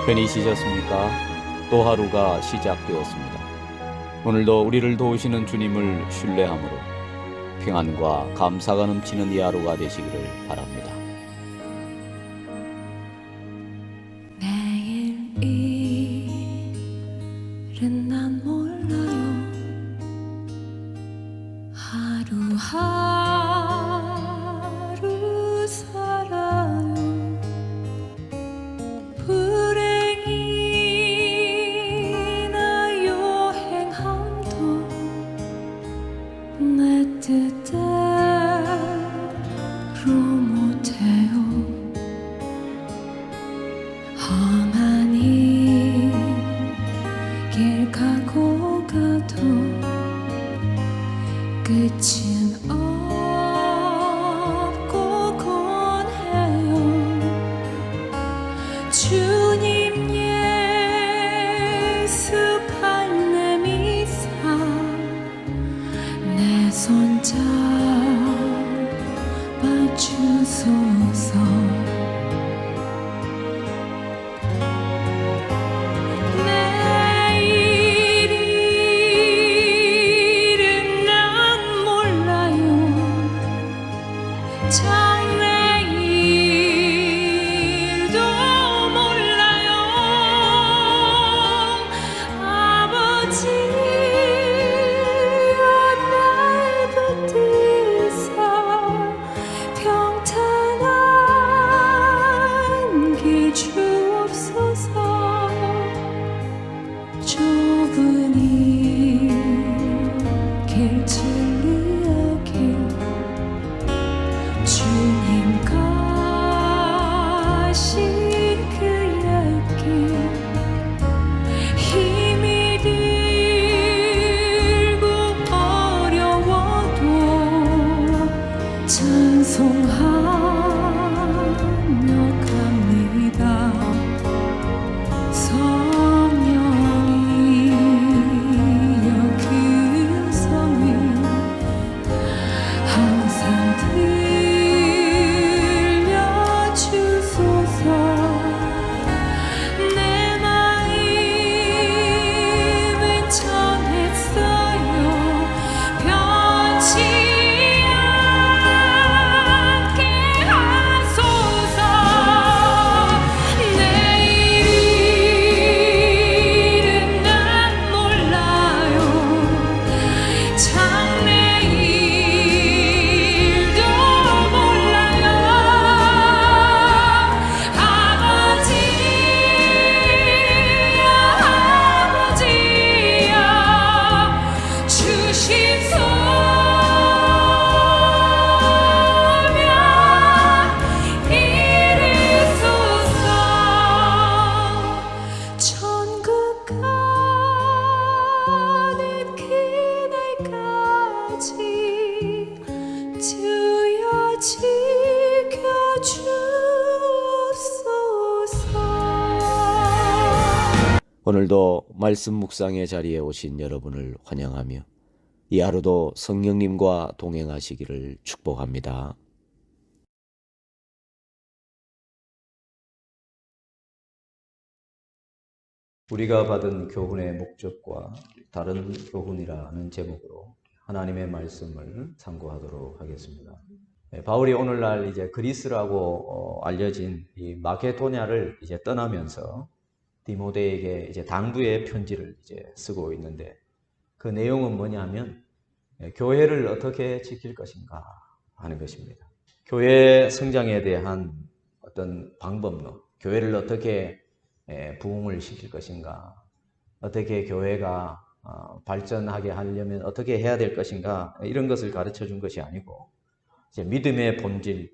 편히 쉬셨습니까? 또 하루가 시작되었습니다. 오늘도 우리를 도우시는 주님을 신뢰함으로 평안과 감사가 넘치는 이 하루가 되시기를 바랍니다. 내일 일은 난 몰라요. 하루하루 살아요. 불행이나 여행함도 내 뜻대로 못해요. 험한 길 가고 가도 끝은 없고 권해요. 주님 예수 발내미사 내 손 잡아주소서. 장래일도 몰라요. 아버지여 날 붙드사 평탄한 길 주옵소서. 좁은 이 길 진리의 길 주님 가신 그의 길 힘이 들고 어려워도 찬송하며 갑니다. 성령이여 그 음성을 항상 들려주소서. 내 마음은 전했어요. 변치 않게 하소서. 내일은 난 몰라요. 장래일도 몰라요. 아버지야 주신 소명 이루소서. 천국 가는 그날까지 주여 지켜주옵소서. 오늘도 말씀 묵상의 자리에 오신 여러분을 환영하며 이 하루도 성령님과 동행하시기를 축복합니다. 우리가 받은 교훈의 목적과 다른 교훈이라는 제목으로 하나님의 말씀을 참고하도록 하겠습니다. 바울이 오늘날 이제 그리스라고 알려진 이 마케도냐를 이제 떠나면서 디모데에게 이제 당부의 편지를 이제 쓰고 있는데, 그 내용은 뭐냐면 교회를 어떻게 지킬 것인가 하는 것입니다. 교회 성장에 대한 어떤 방법론, 교회를 어떻게 부흥을 시킬 것인가, 어떻게 교회가 발전하게 하려면 어떻게 해야 될 것인가, 이런 것을 가르쳐 준 것이 아니고 이제 믿음의 본질,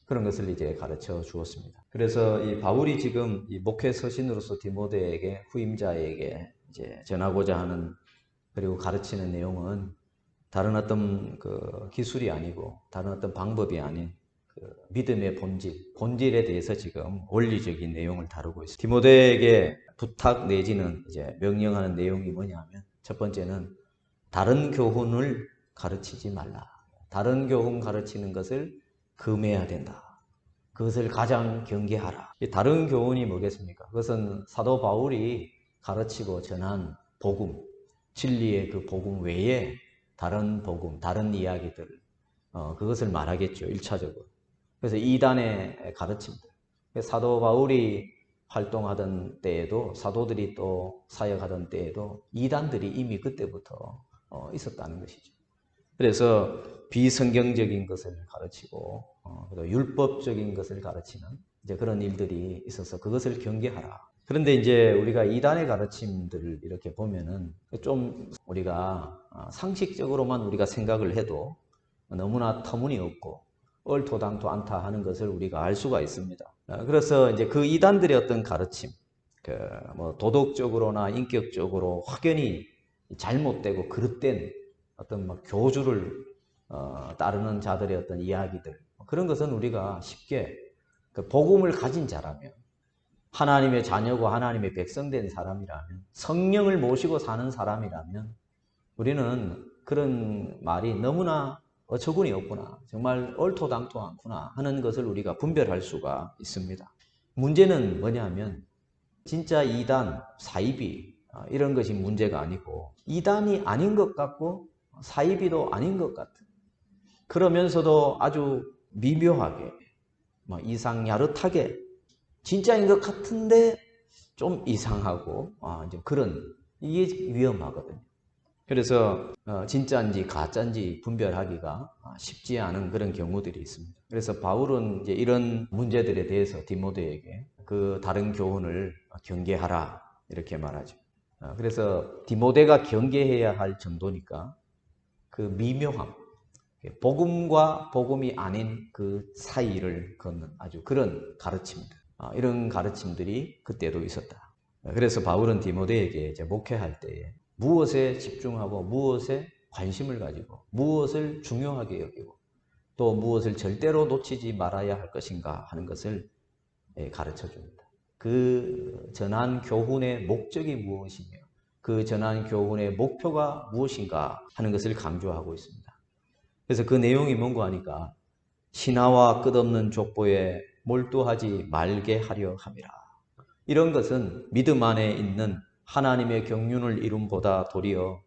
그런 것을 이제 가르쳐 주었습니다. 그래서 이 바울이 지금 이 목회 서신으로서 디모데에게, 후임자에게 이제 전하고자 하는, 그리고 가르치는 내용은 다른 어떤 그 기술이 아니고 다른 어떤 방법이 아닌 그 믿음의 본질에 대해서 지금 원리적인 내용을 다루고 있습니다. 디모데에게 부탁 내지는 이제 명령하는 내용이 뭐냐면, 첫 번째는 다른 교훈을 가르치지 말라. 다른 교훈 가르치는 것을 금해야 된다. 그것을 가장 경계하라. 다른 교훈이 뭐겠습니까? 그것은 사도 바울이 가르치고 전한 복음, 진리의 그 복음 외에 다른 복음, 다른 이야기들, 그것을 말하겠죠. 1차적으로. 그래서 이단의 가르침들. 사도 바울이 활동하던 때에도, 사도들이 또 사역하던 때에도 이단들이 이미 그때부터 있었다는 것이죠. 그래서 비성경적인 것을 가르치고 또 율법적인 것을 가르치는 이제 그런 일들이 있어서 그것을 경계하라. 그런데 이제 우리가 이단의 가르침들을 이렇게 보면은 좀 우리가 상식적으로만 우리가 생각을 해도 너무나 터무니없고 얼토당토 않다 하는 것을 우리가 알 수가 있습니다. 그래서 이제 그 이단들의 어떤 가르침, 뭐 도덕적으로나 인격적으로 확연히 잘못되고 그릇된 어떤 막 교주를 따르는 자들의 어떤 이야기들, 그런 것은 우리가 쉽게 그 복음을 가진 자라면, 하나님의 자녀고 하나님의 백성된 사람이라면, 성령을 모시고 사는 사람이라면 우리는 그런 말이 너무나 어처구니 없구나, 정말 얼토당토 않구나 하는 것을 우리가 분별할 수가 있습니다. 문제는 뭐냐면 진짜 이단, 사이비 이런 것이 문제가 아니고, 이단이 아닌 것 같고 사이비도 아닌 것 같은, 그러면서도 아주 미묘하게 이상야릇하게 진짜인 것 같은데 좀 이상하고 이제 그런, 이게 위험하거든요. 그래서 진짜인지 가짜인지 분별하기가 쉽지 않은 그런 경우들이 있습니다. 그래서 바울은 이제 이런 문제들에 대해서 디모데에게 그 다른 교훈을 경계하라 이렇게 말하죠. 그래서 디모데가 경계해야 할 정도니까 그 미묘함, 복음과 복음이 아닌 그 사이를 걷는 아주 그런 가르침들, 이런 가르침들이 그때도 있었다. 그래서 바울은 디모데에게 이제 목회할 때에 무엇에 집중하고 무엇에 관심을 가지고 무엇을 중요하게 여기고 또 무엇을 절대로 놓치지 말아야 할 것인가 하는 것을 가르쳐 줍니다. 그 전한 교훈의 목적이 무엇이며 그 전한 교훈의 목표가 무엇인가 하는 것을 강조하고 있습니다. 그래서 그 내용이 뭔가 하니까 신하와 끝없는 족보에 몰두하지 말게 하려 함이라. 이런 것은 믿음 안에 있는 하나님의 경륜을 이룸보다 도리어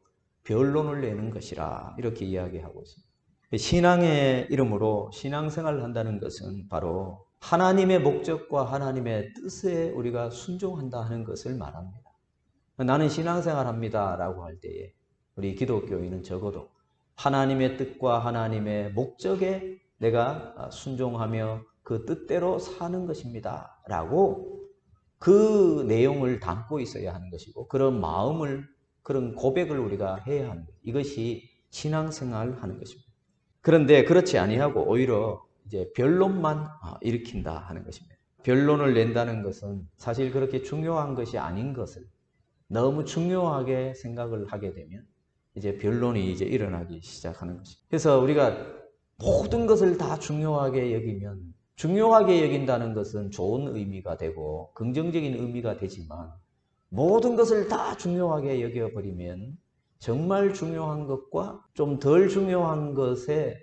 변론을 내는 것이라 이렇게 이야기하고 있습니다. 신앙의 이름으로 신앙생활을 한다는 것은 바로 하나님의 목적과 하나님의 뜻에 우리가 순종한다 하는 것을 말합니다. 나는 신앙생활 합니다 라고 할 때에 우리 기독교인은 적어도 하나님의 뜻과 하나님의 목적에 내가 순종하며 그 뜻대로 사는 것입니다 라고 그 내용을 담고 있어야 하는 것이고, 그런 마음을, 그런 고백을 우리가 해야 하는 것, 이것이 신앙생활 하는 것입니다. 그런데 그렇지 아니하고 오히려 이제 변론만 일으킨다 하는 것입니다. 변론을 낸다는 것은 사실 그렇게 중요한 것이 아닌 것을 너무 중요하게 생각을 하게 되면 이제 변론이 이제 일어나기 시작하는 것입니다. 그래서 우리가 모든 것을 다 중요하게 여기면, 중요하게 여긴다는 것은 좋은 의미가 되고 긍정적인 의미가 되지만, 모든 것을 다 중요하게 여겨버리면 정말 중요한 것과 좀 덜 중요한 것의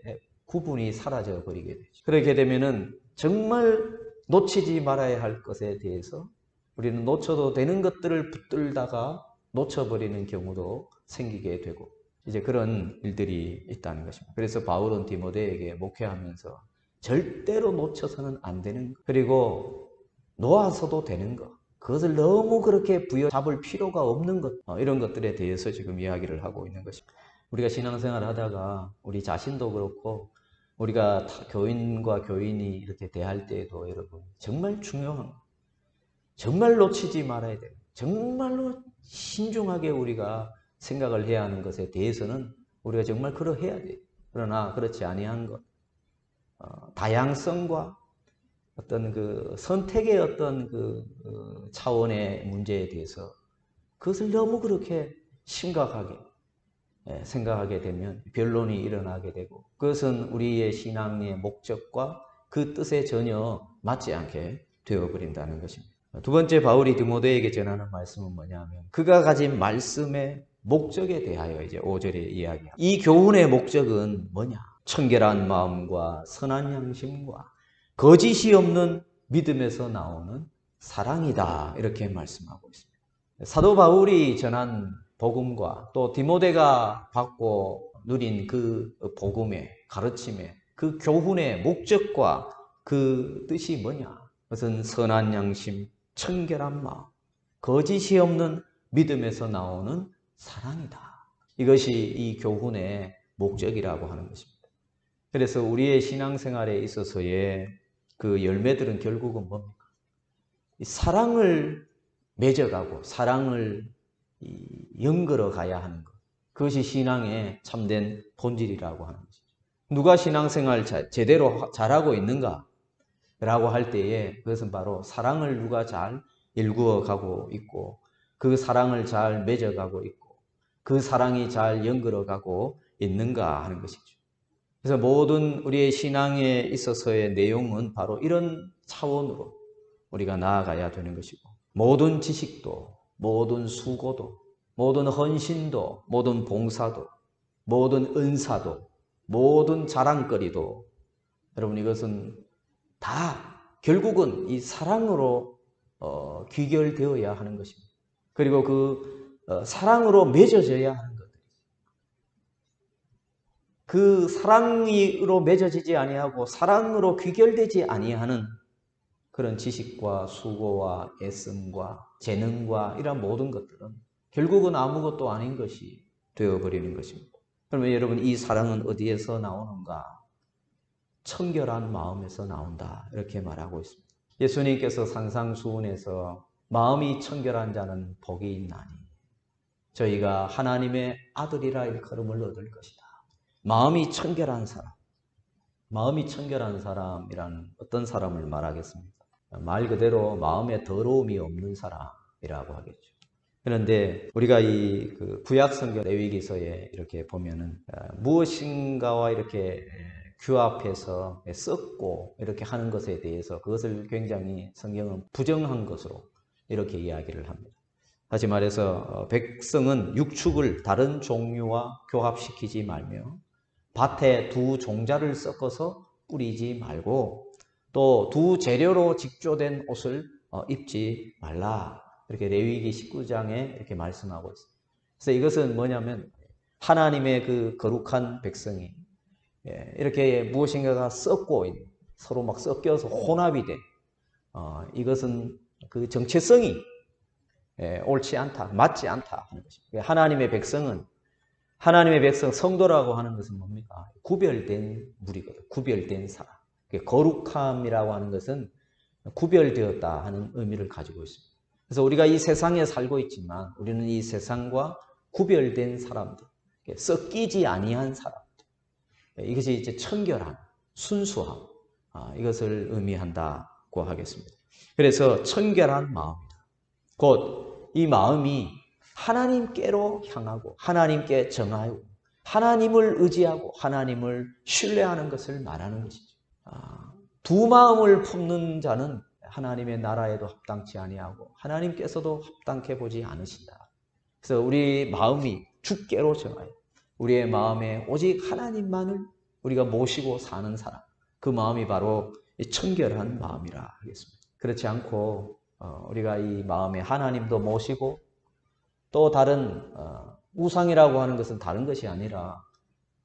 구분이 사라져 버리게 되죠. 그렇게 되면은 정말 놓치지 말아야 할 것에 대해서 우리는 놓쳐도 되는 것들을 붙들다가 놓쳐버리는 경우도 생기게 되고, 이제 그런 일들이 있다는 것입니다. 그래서 바울은 디모데에게 목회하면서 절대로 놓쳐서는 안 되는 것, 그리고 놓아서도 되는 것, 그것을 너무 그렇게 부여잡을 필요가 없는 것, 이런 것들에 대해서 지금 이야기를 하고 있는 것입니다. 우리가 신앙생활을 하다가 우리 자신도 그렇고 우리가 교인과 교인이 이렇게 대할 때에도 여러분 정말 중요한 것, 정말 놓치지 말아야 돼요. 정말로 신중하게 우리가 생각을 해야 하는 것에 대해서는 우리가 정말 그러해야 돼요. 그러나 그렇지 아니한 것, 다양성과 어떤 그 선택의 어떤 그 차원의 문제에 대해서 그것을 너무 그렇게 심각하게 생각하게 되면 변론이 일어나게 되고, 그것은 우리의 신앙의 목적과 그 뜻에 전혀 맞지 않게 되어버린다는 것입니다. 두 번째, 바울이 디모데에게 전하는 말씀은 뭐냐면 그가 가진 말씀의 목적에 대하여 이제 5절에 이야기합니다. 이 교훈의 목적은 뭐냐? 청결한 마음과 선한 양심과 거짓이 없는 믿음에서 나오는 사랑이다. 이렇게 말씀하고 있습니다. 사도 바울이 전한 복음과 또 디모데가 받고 누린 그 복음의 가르침의 그 교훈의 목적과 그 뜻이 뭐냐? 그것은 선한 양심, 청결한 마음, 거짓이 없는 믿음에서 나오는 사랑이다. 이것이 이 교훈의 목적이라고 하는 것입니다. 그래서 우리의 신앙생활에 있어서의 그 열매들은 결국은 뭡니까? 이 사랑을 맺어가고 사랑을 연걸어 가야 하는 것. 그것이 신앙의 참된 본질이라고 하는 것이죠. 누가 신앙생활 제대로 잘하고 있는가? 라고 할 때에 그것은 바로 사랑을 누가 잘 일구어 가고 있고 그 사랑을 잘 맺어가고 있고 그 사랑이 잘 연걸어 가고 있는가 하는 것이죠. 그래서 모든 우리의 신앙에 있어서의 내용은 바로 이런 차원으로 우리가 나아가야 되는 것이고 모든 지식도 모든 수고도 모든 헌신도 모든 봉사도 모든 은사도 모든 자랑거리도 여러분 이것은 다 결국은 이 사랑으로 귀결되어야 하는 것입니다. 그리고 그 사랑으로 맺어져야 하는 것들. 그 사랑으로 맺어지지 아니하고 사랑으로 귀결되지 아니하는 그런 지식과 수고와 애씀과 재능과 이런 모든 것들은 결국은 아무것도 아닌 것이 되어버리는 것입니다. 그러면 여러분 이 사랑은 어디에서 나오는가? 청결한 마음에서 나온다 이렇게 말하고 있습니다. 예수님께서 산상수훈에서 마음이 청결한 자는 복이 있나니 저희가 하나님의 아들이라 일컬음을 얻을 것이다. 마음이 청결한 사람, 마음이 청결한 사람이란 어떤 사람을 말하겠습니까? 말 그대로 마음에 더러움이 없는 사람이라고 하겠죠. 그런데 우리가 이 구약성경 레위기서에 이렇게 보면은 무엇인가와 이렇게 규합해서 썩고 이렇게 하는 것에 대해서 그것을 굉장히 성경은 부정한 것으로 이렇게 이야기를 합니다. 다시 말해서 백성은 육축을 다른 종류와 교합시키지 말며 밭에 두 종자를 섞어서 뿌리지 말고 또 두 재료로 직조된 옷을 입지 말라. 이렇게 레위기 19장에 이렇게 말씀하고 있습니다. 그래서 이것은 뭐냐면 하나님의 그 거룩한 백성이 이렇게 무엇인가가 썩고 서로 막 섞여서 혼합이 돼. 이것은 그 정체성이 옳지 않다, 맞지 않다 하는 것입니다. 하나님의 백성은 하나님의 백성 성도라고 하는 것은 뭡니까? 구별된 무리거든. 구별된 사람. 거룩함이라고 하는 것은 구별되었다 하는 의미를 가지고 있습니다. 그래서 우리가 이 세상에 살고 있지만 우리는 이 세상과 구별된 사람들, 섞이지 아니한 사람들. 이것이 이제 청결함, 순수함, 이것을 의미한다고 하겠습니다. 그래서 청결한 마음이다. 곧 이 마음이 하나님께로 향하고 하나님께 정하고 하나님을 의지하고 하나님을 신뢰하는 것을 말하는 것이죠. 두 마음을 품는 자는 하나님의 나라에도 합당치 아니하고 하나님께서도 합당해 보지 않으신다. 그래서 우리 마음이 주께로 정하여 우리의 마음에 오직 하나님만을 우리가 모시고 사는 사람, 그 마음이 바로 청결한 마음이라 하겠습니다. 그렇지 않고 우리가 이 마음에 하나님도 모시고 또 다른 우상이라고 하는 것은 다른 것이 아니라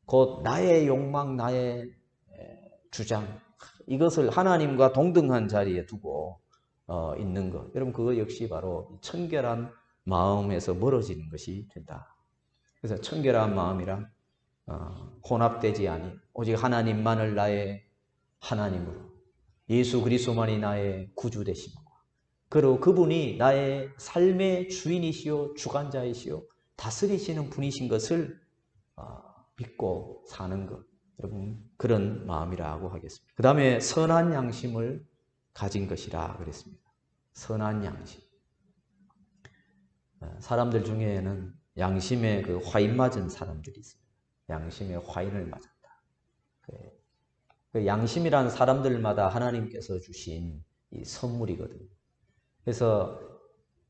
곧 나의 욕망, 나의 주장, 이것을 하나님과 동등한 자리에 두고 있는 것. 여러분 그거 역시 바로 청결한 마음에서 멀어지는 것이 된다. 그래서 청결한 마음이란 혼합되지 아니 오직 하나님만을 나의 하나님으로 예수 그리스도만이 나의 구주 되심과 그리고 그분이 나의 삶의 주인이시요 주관자이시요 다스리시는 분이신 것을 믿고 사는 것. 여러분 그런 마음이라고 하겠습니다. 그 다음에 선한 양심을 가진 것이라 그랬습니다. 선한 양심. 사람들 중에는 양심에 그 화인 맞은 사람들이 있습니다. 양심에 화인을 맞았다. 그 양심이란 사람들마다 하나님께서 주신 이 선물이거든요. 그래서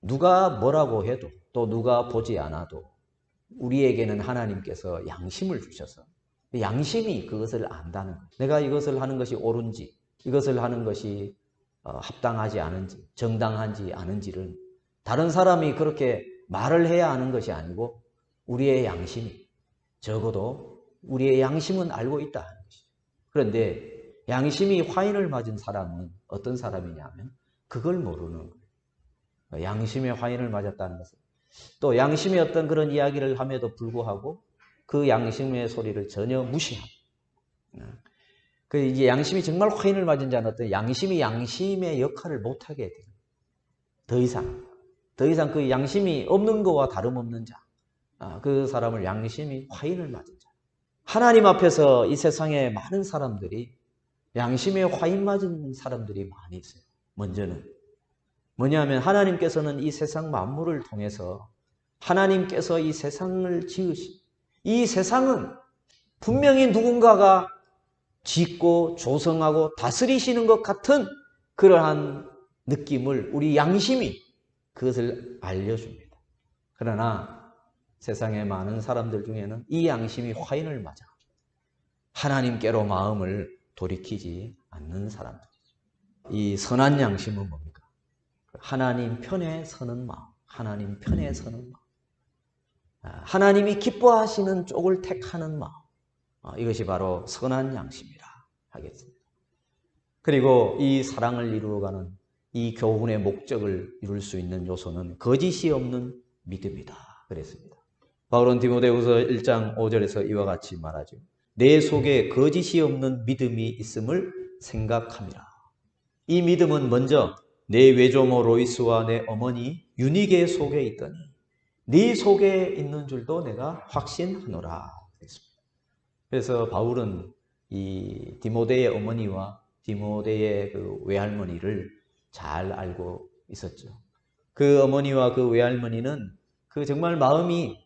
누가 뭐라고 해도 또 누가 보지 않아도 우리에게는 하나님께서 양심을 주셔서 양심이 그것을 안다는 거예요. 내가 이것을 하는 것이 옳은지 이것을 하는 것이 합당하지 않은지, 정당한지 않은지를 다른 사람이 그렇게 말을 해야 하는 것이 아니고 우리의 양심이, 적어도 우리의 양심은 알고 있다 하는 것이죠. 그런데 양심이 화인을 맞은 사람은 어떤 사람이냐면 그걸 모르는 거예요. 양심의 화인을 맞았다는 것은 또 양심의 어떤 그런 이야기를 함에도 불구하고 그 양심의 소리를 전혀 무시합니다. 그 이제 양심이 정말 화인을 맞은 자는 어떤 양심이 양심의 역할을 못하게 돼요. 더 이상 그 양심이 없는 것과 다름없는 자, 그 사람을 양심이 화인을 맞은 자. 하나님 앞에서 이 세상에 많은 사람들이 양심에 화인 맞은 사람들이 많이 있어요. 먼저는 뭐냐면 하나님께서는 이 세상 만물을 통해서 하나님께서 이 세상을 지으신 이 세상은 분명히 누군가가 짓고 조성하고 다스리시는 것 같은 그러한 느낌을 우리 양심이 그것을 알려줍니다. 그러나 세상의 많은 사람들 중에는 이 양심이 화인을 맞아 하나님께로 마음을 돌이키지 않는 사람들이죠. 이 선한 양심은 뭡니까? 하나님 편에 서는 마음, 하나님 편에 서는 마음, 하나님이 기뻐하시는 쪽을 택하는 마음, 이것이 바로 선한 양심이라 하겠습니다. 그리고 이 사랑을 이루어가는 이 교훈의 목적을 이룰 수 있는 요소는 거짓이 없는 믿음이다 그랬습니다. 바울은 디모데후서 1장 5절에서 이와 같이 말하죠. 내 속에 거짓이 없는 믿음이 있음을 생각함이라. 이 믿음은 먼저 내 외조모 로이스와 내 어머니 유니게 속에 있더니 네 속에 있는 줄도 내가 확신하노라 그랬습니다. 그래서 바울은 이 디모데의 어머니와 디모데의 그 외할머니를 잘 알고 있었죠. 그 어머니와 그 외할머니는 그 정말 마음이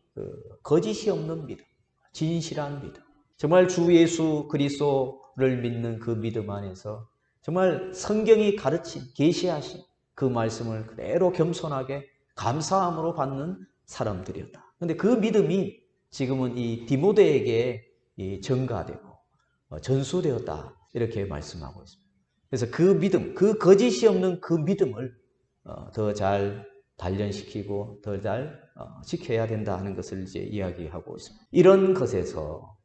거짓이 없는 믿음, 진실한 믿음, 정말 주 예수 그리스도를 믿는 그 믿음 안에서 정말 성경이 가르친, 계시하신 그 말씀을 그대로 겸손하게 감사함으로 받는 사람들이었다. 그런데 그 믿음이 지금은 이 디모데에게 전가되고 전수되었다 이렇게 말씀하고 있습니다. 그래서 그 믿음, 그 거짓이 없는 그 믿음을 더 잘 단련시키고 더 잘 지켜야 된다 하는 것을 이제 이야기하고 있습니다. 이런 것에서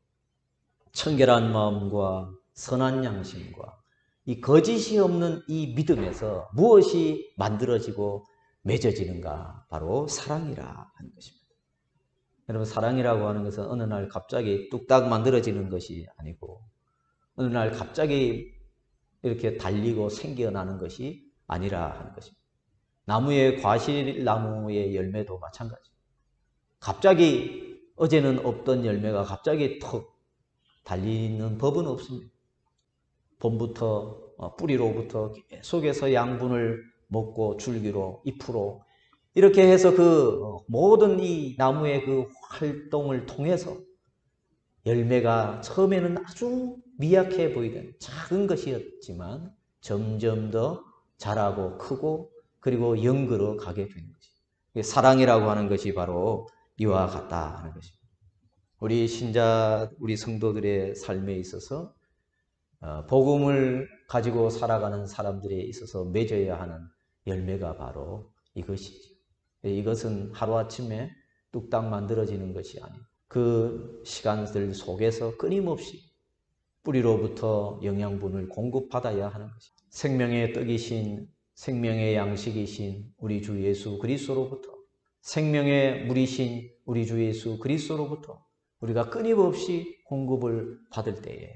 청결한 마음과 선한 양심과 이 거짓이 없는 이 믿음에서 무엇이 만들어지고 맺어지는가? 바로 사랑이라 하는 것입니다. 여러분, 사랑이라고 하는 것은 어느 날 갑자기 뚝딱 만들어지는 것이 아니고 어느 날 갑자기 이렇게 달리고 생겨나는 것이 아니라 하는 것입니다. 나무의 과실나무의 열매도 마찬가지. 갑자기 어제는 없던 열매가 갑자기 턱 달리는 법은 없습니다. 봄부터 뿌리로부터 계속해서 양분을 먹고 줄기로 잎으로 이렇게 해서 그 모든 이 나무의 그 활동을 통해서 열매가 처음에는 아주 미약해 보이던 작은 것이었지만 점점 더 자라고 크고 그리고 연걸어 가게 되는 것이 사랑이라고 하는 것이 바로 이와 같다 하는 것입니다. 우리 신자, 우리 성도들의 삶에 있어서 복음을 가지고 살아가는 사람들에 있어서 맺어야 하는 열매가 바로 이것이죠. 이것은 하루아침에 뚝딱 만들어지는 것이 아니고 그 시간들 속에서 끊임없이 뿌리로부터 영양분을 공급받아야 하는 것입니다. 생명의 떡이신, 생명의 양식이신 우리 주 예수 그리스도로부터, 생명의 물이신 우리 주 예수 그리스도로부터 우리가 끊임없이 공급을 받을 때에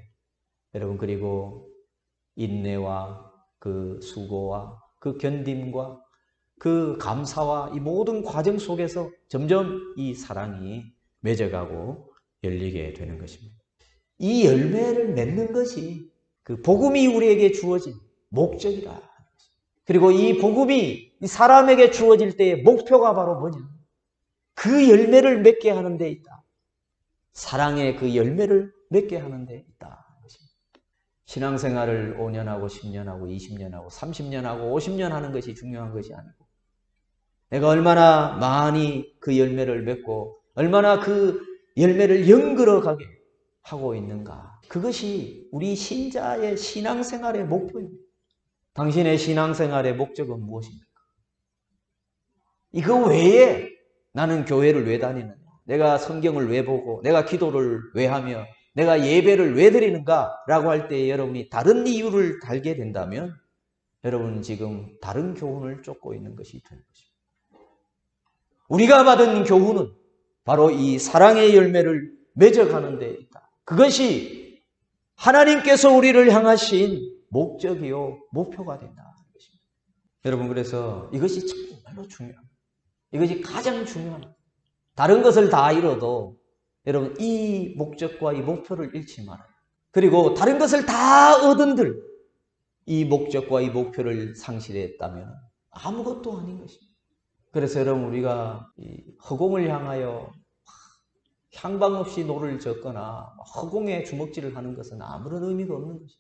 여러분, 그리고 인내와 그 수고와 그 견딤과 그 감사와 이 모든 과정 속에서 점점 이 사랑이 맺어가고 열리게 되는 것입니다. 이 열매를 맺는 것이 그 복음이 우리에게 주어진 목적이라. 그리고 이 복음이 이 사람에게 주어질 때의 목표가 바로 뭐냐? 그 열매를 맺게 하는 데 있다. 사랑의 그 열매를 맺게 하는 데 있다. 신앙생활을 5년 하고 10년 하고 20년 하고 30년 하고 50년 하는 것이 중요한 것이 아니고 내가 얼마나 많이 그 열매를 맺고 얼마나 그 열매를 연걸어 가게 하고 있는가. 그것이 우리 신자의 신앙생활의 목표입니다. 당신의 신앙생활의 목적은 무엇입니까? 이거 외에 나는 교회를 왜 다니느냐? 내가 성경을 왜 보고 내가 기도를 왜 하며 내가 예배를 왜 드리는가? 라고 할 때 여러분이 다른 이유를 달게 된다면 여러분 지금 다른 교훈을 쫓고 있는 것이 되는 것입니다. 우리가 받은 교훈은 바로 이 사랑의 열매를 맺어가는 데 있다. 그것이 하나님께서 우리를 향하신 목적이요 목표가 된다는 것입니다. 여러분 그래서 이것이 정말로 중요합니다. 이것이 가장 중요합니다. 다른 것을 다 잃어도 여러분 이 목적과 이 목표를 잃지 말아요. 그리고 다른 것을 다 얻은들 이 목적과 이 목표를 상실했다면 아무것도 아닌 것입니다. 그래서 여러분 우리가 이 허공을 향하여 향방 없이 노를 젓거나 허공에 주먹질을 하는 것은 아무런 의미가 없는 것이죠.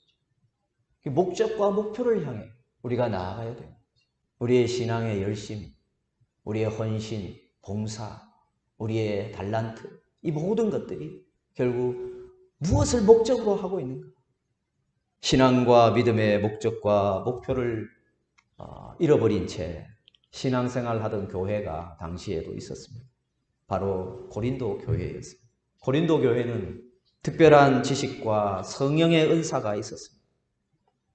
목적과 목표를 향해 우리가 나아가야 돼요. 우리의 신앙의 열심, 우리의 헌신, 봉사, 우리의 달란트 이 모든 것들이 결국 무엇을 목적으로 하고 있는가? 신앙과 믿음의 목적과 목표를 잃어버린 채 신앙생활 하던 교회가 당시에도 있었습니다. 바로 고린도 교회였습니다. 고린도 교회는 특별한 지식과 성령의 은사가 있었습니다.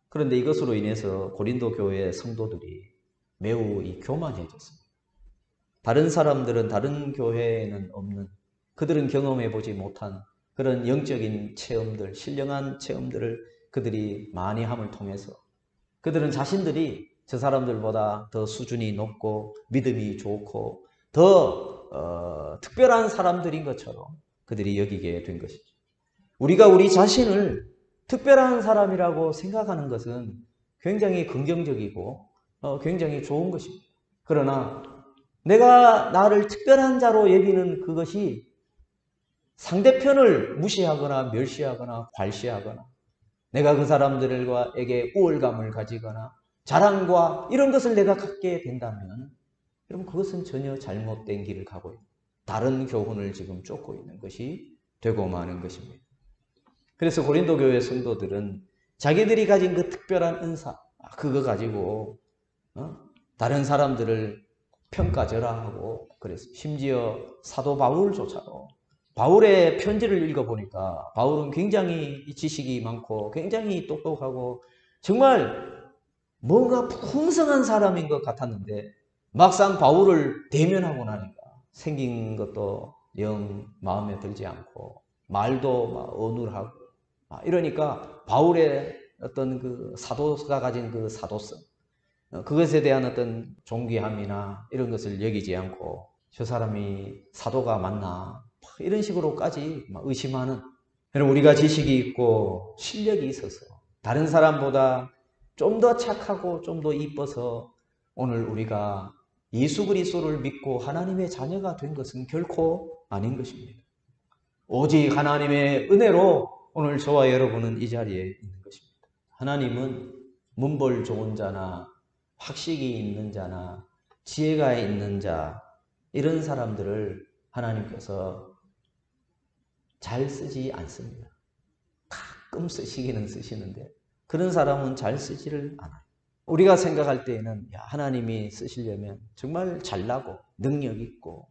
그런데 이것으로 인해서 고린도 교회의 성도들이 매우 교만해졌습니다. 다른 사람들은 다른 교회에는 없는 그들은 경험해보지 못한 그런 영적인 체험들, 신령한 체험들을 그들이 많이 함을 통해서 그들은 자신들이 저 사람들보다 더 수준이 높고 믿음이 좋고 더 특별한 사람들인 것처럼 그들이 여기게 된 것이죠. 우리가 우리 자신을 특별한 사람이라고 생각하는 것은 굉장히 긍정적이고 굉장히 좋은 것입니다. 그러나 내가 나를 특별한 자로 여기는 그것이 상대편을 무시하거나 멸시하거나 괄시하거나 내가 그 사람들에게 우월감을 가지거나 자랑과 이런 것을 내가 갖게 된다면 여러분 그것은 전혀 잘못된 길을 가고 있는 다른 교훈을 지금 쫓고 있는 것이 되고 마는 것입니다. 그래서 고린도 교회 성도들은 자기들이 가진 그 특별한 은사 그거 가지고 다른 사람들을 평가절하 하고 그래서 심지어 사도 바울조차도 바울의 편지를 읽어보니까 바울은 굉장히 지식이 많고 굉장히 똑똑하고 정말 뭔가 풍성한 사람인 것 같았는데 막상 바울을 대면하고 나니까 생긴 것도 영 마음에 들지 않고 말도 막 어눌하고 이러니까 바울의 어떤 그 사도가 가진 그 사도성 그것에 대한 어떤 존귀함이나 이런 것을 여기지 않고 저 사람이 사도가 맞나 이런 식으로까지 의심하는 여러분 우리가 지식이 있고 실력이 있어서 다른 사람보다 좀 더 착하고 좀 더 이뻐서 오늘 우리가 예수 그리스도를 믿고 하나님의 자녀가 된 것은 결코 아닌 것입니다. 오직 하나님의 은혜로 오늘 저와 여러분은 이 자리에 있는 것입니다. 하나님은 문벌 좋은 자나 학식이 있는 자나 지혜가 있는 자 이런 사람들을 하나님께서 잘 쓰지 않습니다. 가끔 쓰시기는 쓰시는데 그런 사람은 잘 쓰지를 않아요. 우리가 생각할 때에는 하나님이 쓰시려면 정말 잘나고 능력 있고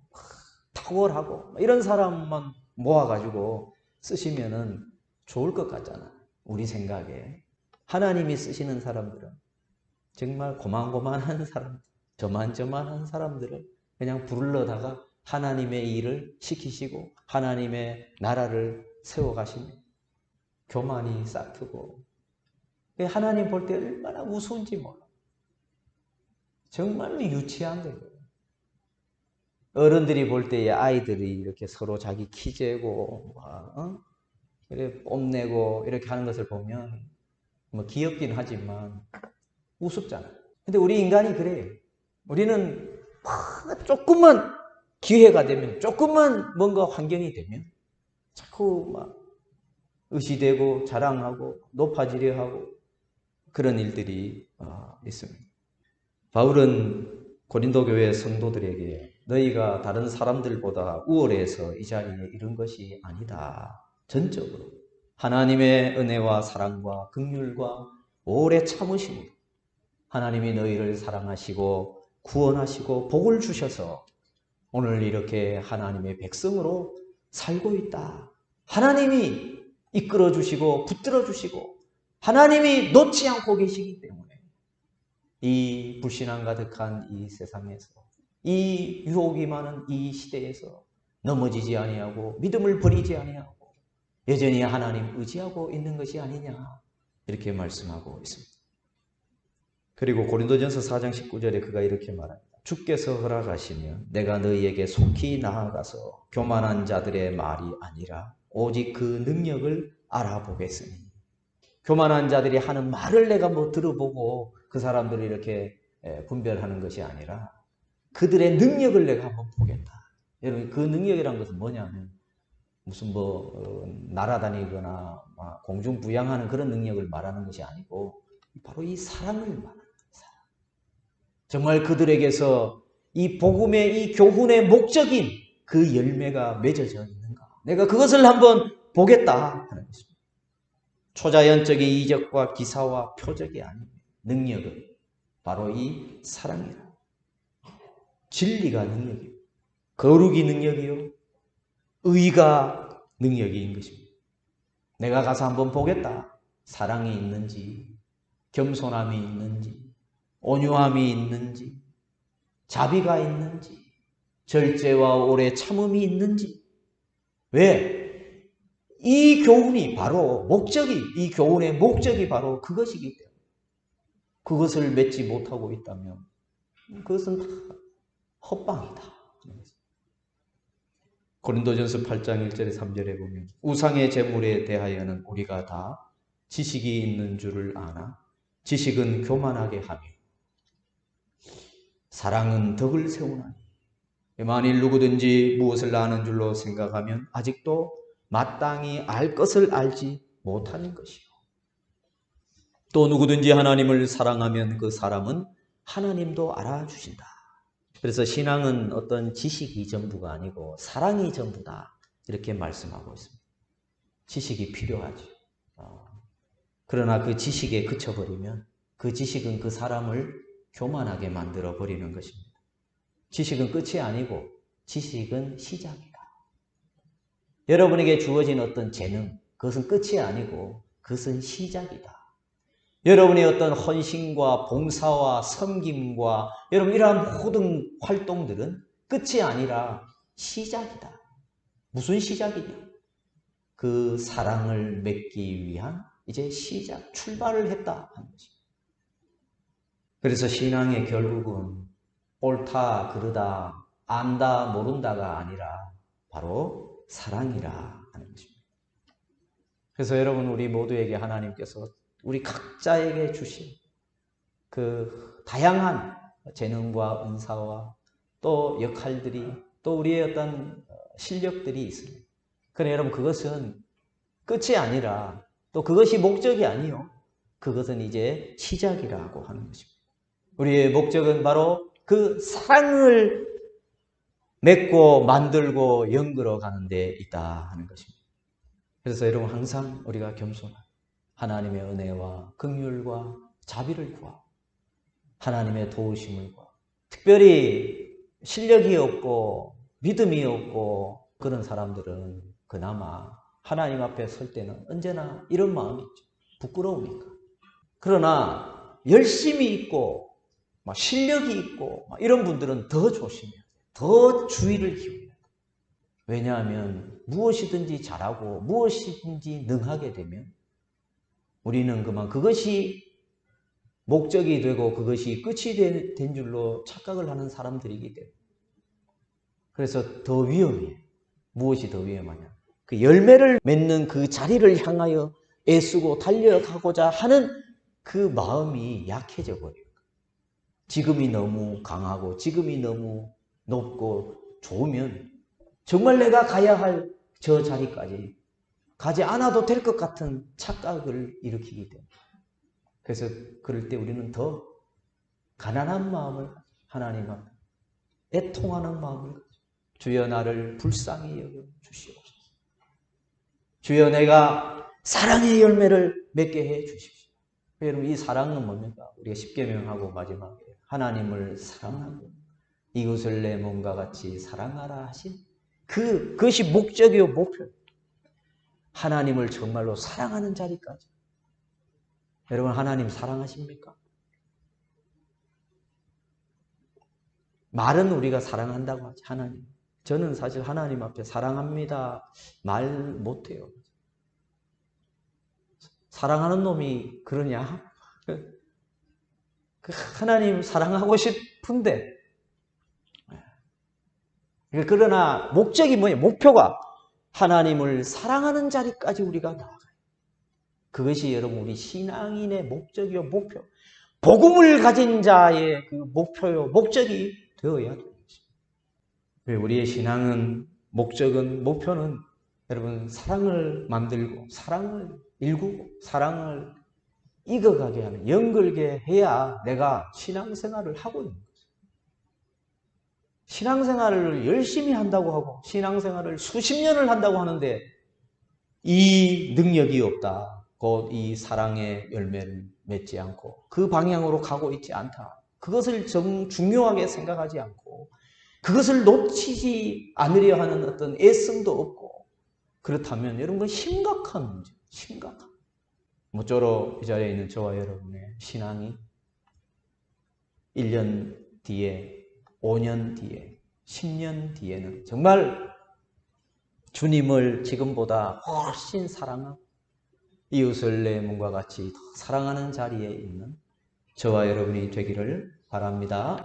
탁월하고 이런 사람만 모아가지고 쓰시면은 좋을 것 같잖아요. 우리 생각에. 하나님이 쓰시는 사람들은 정말 고만고만한 사람들, 저만저만한 사람들을 그냥 부르러다가 하나님의 일을 시키시고 하나님의 나라를 세워가시는 교만이 싹트고 하나님 볼 때 얼마나 우스운지 몰라. 정말로 유치한 거예요. 어른들이 볼 때에 아이들이 이렇게 서로 자기 키 재고 이렇게 뽐내고 이렇게 하는 것을 보면 뭐 귀엽긴 하지만 우습잖아요. 근데 우리 인간이 그래요. 우리는 조금만 기회가 되면 조금만 뭔가 환경이 되면 자꾸 막 의시되고 자랑하고 높아지려 하고 그런 일들이 있습니다. 바울은 고린도 교회 성도들에게 너희가 다른 사람들보다 우월해서 이 자리에 이른 것이 아니다. 전적으로 하나님의 은혜와 사랑과 긍휼과 오래 참으심으로 하나님이 너희를 사랑하시고 구원하시고 복을 주셔서 오늘 이렇게 하나님의 백성으로 살고 있다. 하나님이 이끌어 주시고 붙들어 주시고 하나님이 놓지 않고 계시기 때문에 이 불신앙 가득한 이 세상에서 이 유혹이 많은 이 시대에서 넘어지지 아니하고 믿음을 버리지 아니하고 여전히 하나님 의지하고 있는 것이 아니냐 이렇게 말씀하고 있습니다. 그리고 고린도전서 4장 19절에 그가 이렇게 말합니다. 주께서 허락하시면 내가 너희에게 속히 나아가서 교만한 자들의 말이 아니라 오직 그 능력을 알아보겠으니 교만한 자들이 하는 말을 내가 뭐 들어보고 그 사람들을 이렇게 분별하는 것이 아니라 그들의 능력을 내가 한번 보겠다. 여러분 그 능력이란 것은 뭐냐면 무슨 날아다니거나 공중부양하는 그런 능력을 말하는 것이 아니고 바로 이 사랑을 말하는 거예요. 정말 그들에게서 이 복음의 이 교훈의 목적인 그 열매가 맺어져 있는가? 내가 그것을 한번 보겠다 하는 것입니다. 초자연적인 이적과 기사와 표적이 아닌 능력은 바로 이 사랑이라. 진리가 능력이요. 거룩이 능력이요. 의가 능력인 것입니다. 내가 가서 한번 보겠다. 사랑이 있는지, 겸손함이 있는지, 온유함이 있는지, 자비가 있는지, 절제와 오래 참음이 있는지. 왜? 이 교훈이 바로 목적이, 이 교훈의 목적이 바로 그것이기 때문에 그것을 맺지 못하고 있다면 그것은 다 헛방이다. 고린도전서 8장 1절에 3절에 보면 우상의 제물에 대하여는 우리가 다 지식이 있는 줄을 아나 지식은 교만하게 하며 사랑은 덕을 세우나니 만일 누구든지 무엇을 아는 줄로 생각하면 아직도 마땅히 알 것을 알지 못하는 것이요. 또 누구든지 하나님을 사랑하면 그 사람은 하나님도 알아주신다. 그래서 신앙은 어떤 지식이 전부가 아니고 사랑이 전부다. 이렇게 말씀하고 있습니다. 지식이 필요하죠. 그러나 그 지식에 그쳐버리면 그 지식은 그 사람을 교만하게 만들어 버리는 것입니다. 지식은 끝이 아니고 지식은 시작이다. 여러분에게 주어진 어떤 재능, 그것은 끝이 아니고 그것은 시작이다. 여러분의 어떤 헌신과 봉사와 섬김과 여러분 이러한 모든 활동들은 끝이 아니라 시작이다. 무슨 시작이냐? 그 사랑을 맺기 위한 이제 시작, 출발을 했다 하는 것입니다. 그래서 신앙의 결국은 옳다, 그르다, 안다, 모른다가 아니라 바로 사랑이라 하는 것입니다. 그래서 여러분 우리 모두에게 하나님께서 우리 각자에게 주신 그 다양한 재능과 은사와 또 역할들이 또 우리의 어떤 실력들이 있습니다. 그러나 여러분 그것은 끝이 아니라 또 그것이 목적이 아니요. 그것은 이제 시작이라고 하는 것입니다. 우리의 목적은 바로 그 사랑을 맺고 만들고 연결어 가는 데 있다 하는 것입니다. 그래서 여러분 항상 우리가 겸손한 하나님의 은혜와 긍휼과 자비를 구하고 하나님의 도우심을 구하고 특별히 실력이 없고 믿음이 없고 그런 사람들은 그나마 하나님 앞에 설 때는 언제나 이런 마음이 있죠. 부끄러우니까. 그러나 열심히 있고 실력이 있고 이런 분들은 더 조심해야 돼요. 더 주의를 기울여야 돼요. 왜냐하면 무엇이든지 잘하고 무엇이든지 능하게 되면 우리는 그만 그것이 목적이 되고 그것이 끝이 된 줄로 착각을 하는 사람들이기 때문에 그래서 더 위험해요. 무엇이 더 위험하냐? 그 열매를 맺는 그 자리를 향하여 애쓰고 달려가고자 하는 그 마음이 약해져 버려요. 지금이 너무 강하고 지금이 너무 높고 좋으면 정말 내가 가야 할 저 자리까지 가지 않아도 될 것 같은 착각을 일으키기 때문에 그래서 그럴 때 우리는 더 가난한 마음을 하나님 앞에 애통하는 마음을 주여 나를 불쌍히 여겨 주시옵소서. 주여 내가 사랑의 열매를 맺게 해 주십시오. 여러분, 이 사랑은 뭡니까? 우리가 십계명하고 마지막에 하나님을 사랑하고 이웃을 내 몸과 같이 사랑하라 하신 그것이 목적이요 목표. 하나님을 정말로 사랑하는 자리까지. 여러분, 하나님 사랑하십니까? 말은 우리가 사랑한다고 하지, 하나님. 저는 사실 하나님 앞에 사랑합니다 말 못해요. 사랑하는 놈이 그러냐? 하나님 사랑하고 싶은데. 그러나 목적이 뭐예요? 목표가 하나님을 사랑하는 자리까지 우리가 나아가요. 그것이 여러분 우리 신앙인의 목적이요 목표. 복음을 가진 자의 그 목표요 목적이 되어야 되는 것입니다. 우리의 신앙은 목표는 여러분 사랑을 만들고 사랑을 일구고 사랑을 익어가게 하는, 연결게 해야 내가 신앙생활을 하고 있는 거죠. 신앙생활을 열심히 한다고 하고 신앙생활을 수십 년을 한다고 하는데 이 능력이 없다. 곧 이 사랑의 열매를 맺지 않고 그 방향으로 가고 있지 않다. 그것을 중요하게 생각하지 않고 그것을 놓치지 않으려 하는 어떤 애씀도 없고, 그렇다면 여러분 그건 심각한 문제, 심각한. 모쪼록 이 자리에 있는 저와 여러분의 신앙이 1년 뒤에, 5년 뒤에, 10년 뒤에는 정말 주님을 지금보다 훨씬 사랑하고 이웃을 내 몸과 같이 더 사랑하는 자리에 있는 저와 여러분이 되기를 바랍니다.